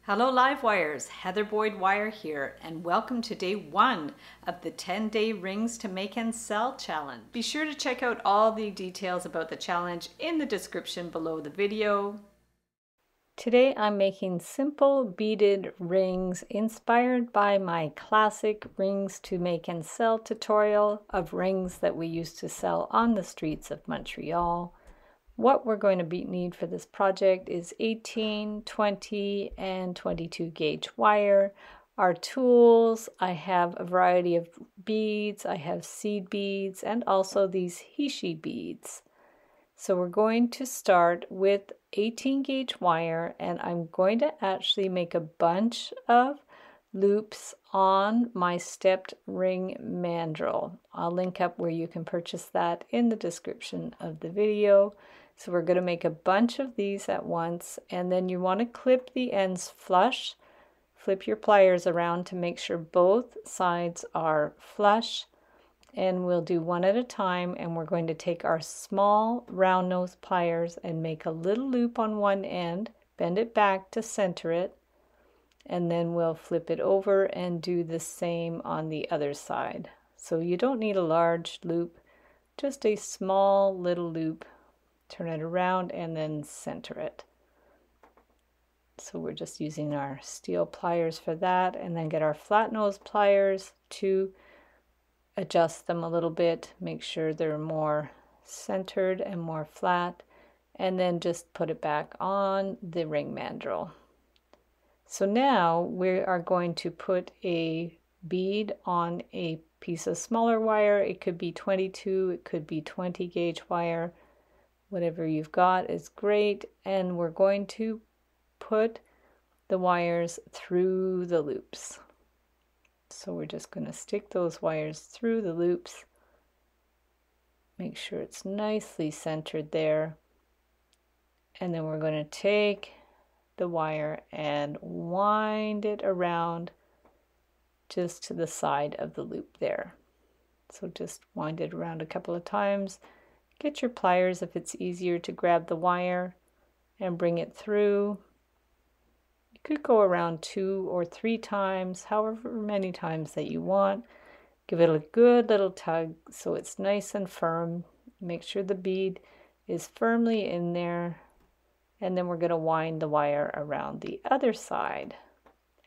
Hello live wires, Heather Boyd Wire here, and welcome to day 1 of the 10-day rings to make and sell challenge. Be sure to check out all the details about the challenge in the description below the video. Today I'm making simple beaded rings inspired by my classic rings to make and sell tutorial of rings that we used to sell on the streets of Montreal. What we're going to need for this project is 18, 20, and 22 gauge wire. Our tools, I have a variety of beads. I have seed beads and also these Hishi beads. So we're going to start with 18 gauge wire, and I'm going to actually make a bunch of loops on my stepped ring mandrel. I'll link up where you can purchase that in the description of the video. So we're going to make a bunch of these at once, and then you want to clip the ends flush. Flip your pliers around to make sure both sides are flush, and we'll do one at a time. And we're going to take our small round nose pliers and make a little loop on one end, bend it back to center it, and then we'll flip it over and do the same on the other side. So you don't need a large loop, just a small little loop. Turn it around and then center it. So we're just using our steel pliers for that, and then get our flat nose pliers to adjust them a little bit, make sure they're more centered and more flat, and then just put it back on the ring mandrel. So now we are going to put a bead on a piece of smaller wire. It could be 22, it could be 20 gauge wire. Whatever you've got is great, and we're going to put the wires through the loops. So we're just going to stick those wires through the loops. Make sure it's nicely centered there. And then we're going to take the wire and wind it around just to the side of the loop there. So just wind it around a couple of times. Get your pliers if it's easier to grab the wire and bring it through. You could go around 2 or 3 times, however many times that you want. Give it a good little tug so it's nice and firm. Make sure the bead is firmly in there, and then we're going to wind the wire around the other side.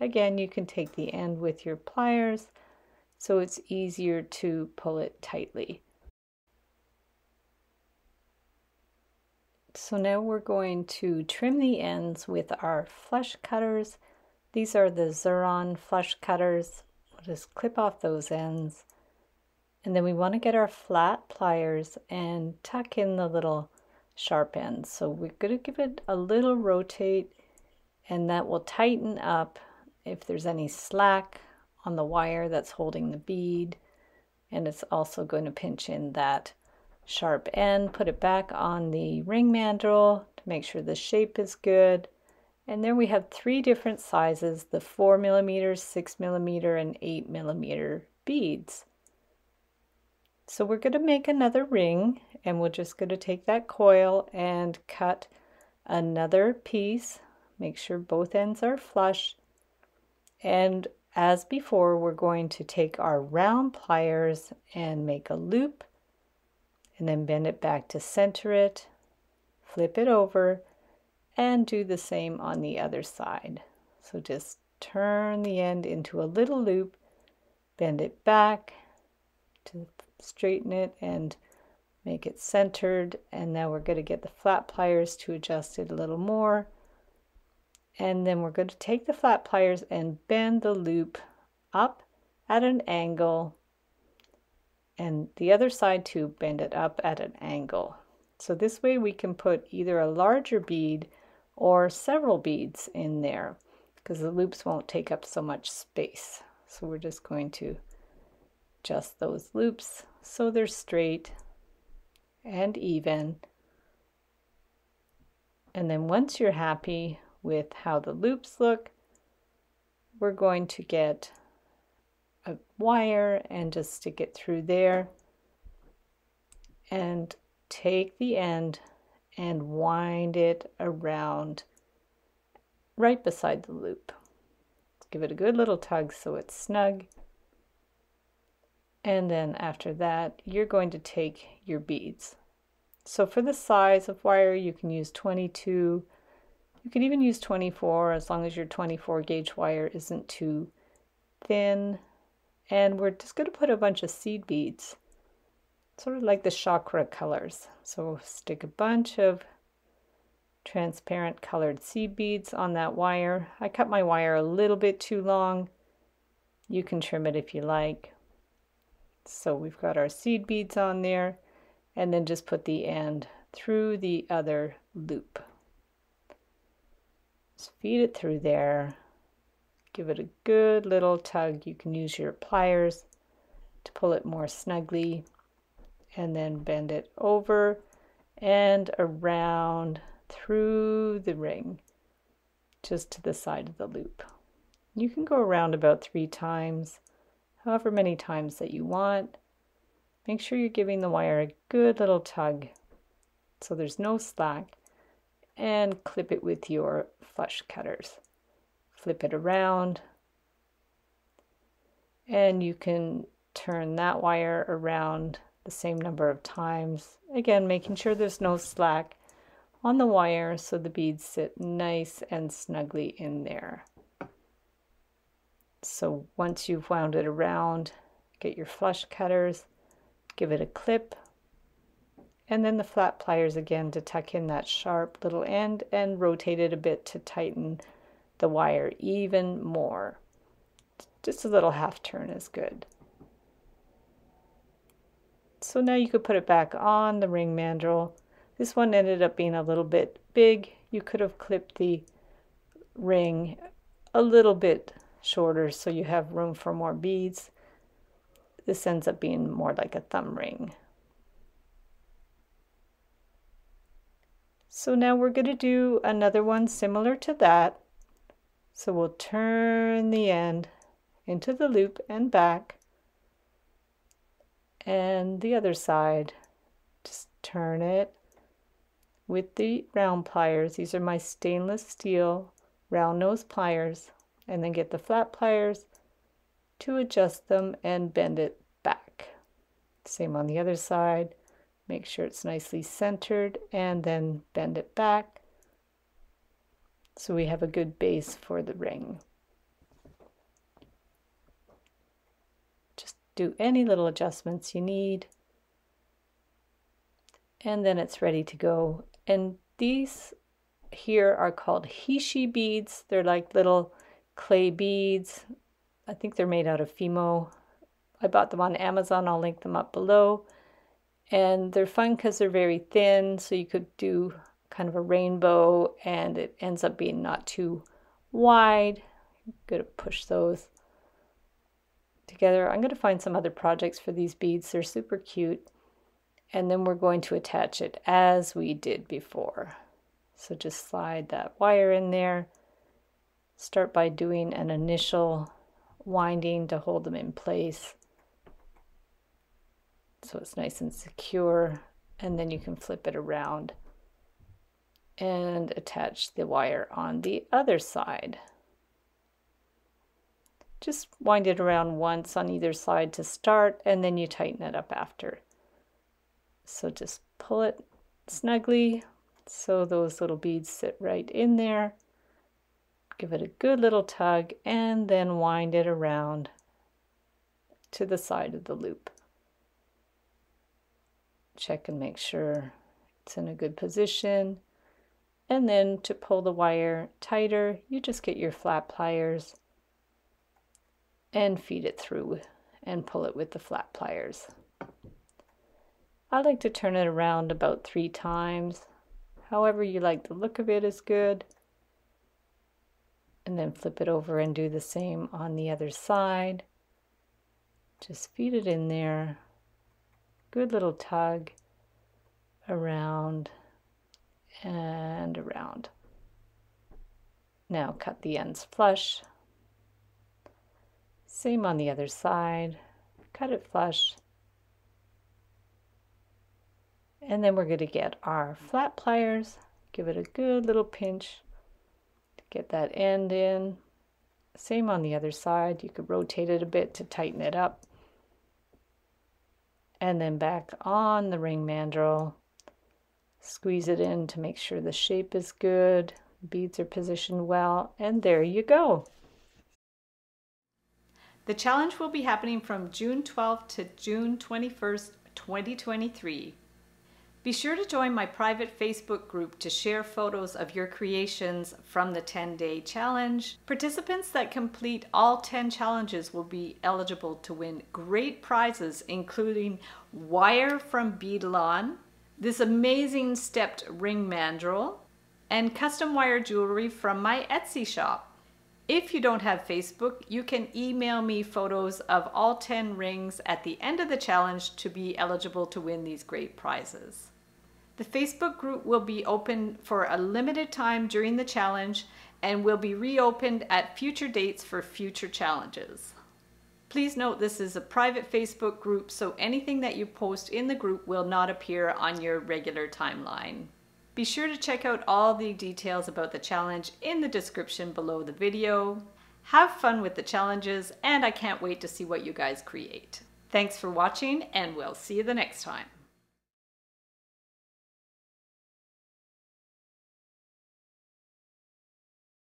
Again, you can take the end with your pliers so it's easier to pull it tightly. So now we're going to trim the ends with our flush cutters. These are the Xuron flush cutters. We'll just clip off those ends. And then we want to get our flat pliers and tuck in the little sharp ends. So we're going to give it a little rotate, and that will tighten up if there's any slack on the wire that's holding the bead. And it's also going to pinch in that sharp end. Put it back on the ring mandrel to make sure the shape is good. And there we have 3 different sizes, the 4mm, 6mm, and 8mm beads. So we're going to make another ring, and we're just going to take that coil and cut another piece. Make sure both ends are flush. And as before, we're going to take our round pliers and make a loop, and then bend it back to center it, flip it over, and do the same on the other side. So just turn the end into a little loop, bend it back to straighten it and make it centered. And now we're going to get the flat pliers to adjust it a little more. And then we're going to take the flat pliers and bend the loop up at an angle, and the other side too, bend it up at an angle. So this way we can put either a larger bead or several beads in there, because the loops won't take up so much space. So we're just going to adjust those loops so they're straight and even. And then once you're happy with how the loops look, we're going to get a wire and just stick it through there, and take the end and wind it around right beside the loop. Give it a good little tug so it's snug. And then after that, you're going to take your beads. So for the size of wire, you can use 22. You can even use 24 as long as your 24 gauge wire isn't too thin. And we're just going to put a bunch of seed beads, sort of like the chakra colors. So stick a bunch of transparent colored seed beads on that wire. I cut my wire a little bit too long. You can trim it if you like. So we've got our seed beads on there, and then just put the end through the other loop. Just feed it through there. Give it a good little tug. You can use your pliers to pull it more snugly, and then bend it over and around through the ring, just to the side of the loop. You can go around about 3 times, however many times that you want. Make sure you're giving the wire a good little tug so there's no slack, and clip it with your flush cutters. Flip it around, and you can turn that wire around the same number of times, again making sure there's no slack on the wire so the beads sit nice and snugly in there. So once you've wound it around, get your flush cutters, give it a clip, and then the flat pliers again to tuck in that sharp little end, and rotate it a bit to tighten the wire even more. Just a little half turn is good. So now you could put it back on the ring mandrel. This one ended up being a little bit big. You could have clipped the ring a little bit shorter so you have room for more beads. This ends up being more like a thumb ring. So now we're going to do another one similar to that. So we'll turn the end into the loop and back, and the other side, just turn it with the round pliers. These are my stainless steel round nose pliers, and then get the flat pliers to adjust them and bend it back. Same on the other side. Make sure it's nicely centered, and then bend it back so we have a good base for the ring. Just do any little adjustments you need, and then it's ready to go. And these here are called Hishi beads. They're like little clay beads. I think they're made out of Fimo. I bought them on Amazon. I'll link them up below. And they're fun because they're very thin, so you could do kind of a rainbow, and it ends up being not too wide. I'm going to push those together. I'm going to find some other projects for these beads. They're super cute. And then we're going to attach it as we did before. So just slide that wire in there. Start by doing an initial winding to hold them in place, so it's nice and secure, and then you can flip it around and attach the wire on the other side. Just wind it around once on either side to start, and then you tighten it up after. So just pull it snugly so those little beads sit right in there. Give it a good little tug, and then wind it around to the side of the loop. Check and make sure it's in a good position. And then to pull the wire tighter, you just get your flat pliers and feed it through and pull it with the flat pliers. I like to turn it around about 3 times. However you like the look of it is good. And then flip it over and do the same on the other side. Just feed it in there. Good little tug around and around. Now cut the ends flush. Same on the other side. Cut it flush. And then we're going to get our flat pliers. Give it a good little pinch to Get that end in. Same on the other side. You could rotate it a bit to tighten it up. And then back on the ring mandrel. Squeeze it in to make sure the shape is good. Beads are positioned well, and there you go. The challenge will be happening from June 12th to June 21st, 2023. Be sure to join my private Facebook group to share photos of your creations from the 10-day challenge. Participants that complete all 10 challenges will be eligible to win great prizes, including wire from Beadalon, this amazing stepped ring mandrel, and custom wire jewelry from my Etsy shop. If you don't have Facebook, you can email me photos of all 10 rings at the end of the challenge to be eligible to win these great prizes. The Facebook group will be open for a limited time during the challenge and will be reopened at future dates for future challenges. Please note this is a private Facebook group, so anything that you post in the group will not appear on your regular timeline. Be sure to check out all the details about the challenge in the description below the video. Have fun with the challenges, and I can't wait to see what you guys create. Thanks for watching, and we'll see you the next time.